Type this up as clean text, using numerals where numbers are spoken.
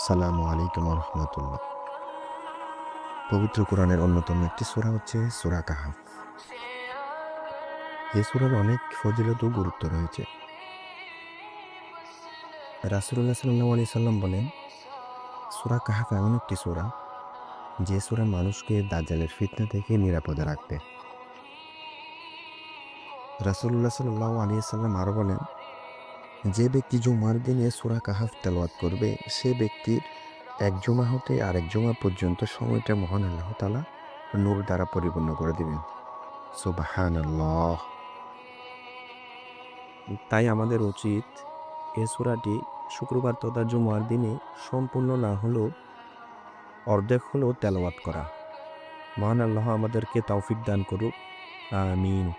সালামু আলাইকুম রহমতুল্লাহ। পবিত্র কোরআনের অন্যতম একটি সূরা হচ্ছে সূরা কাহাফ। এই সূরার অনেক ফজিলত ও গুরুত্ব রয়েছে। রাসূলুল্লাহ সাল্লাল্লাহু আলাইহি সাল্লাম বলেন, সূরা কাহাফ এমন একটি সূরা যে সূরা মানুষকে দাজ্জালের ফিতনা থেকে নিরাপদে রাখবে। রাসূলুল্লাহ সাল্লাল্লাহু আলাইহি সাল্লাম আরো বলেন, যে ব্যক্তি জুমার দিনে সূরা কাহাফ তেলাওয়াত করবে সে ব্যক্তির এক জুমা হতে আরেক জুমা পর্যন্ত সময়টা মহান আল্লাহ তাআলা নূর দ্বারা পরিপূর্ণ করে দিবেন। সুবহানাল্লাহ। তাই আমাদের উচিত এ সূরাটি শুক্রবার তথা জুমার দিনে সম্পূর্ণ না হলেও অর্ধেক হলেও তেলাওয়াত করা। মহান আল্লাহ আমাদেরকে তৌফিক দান করুক। আমিন।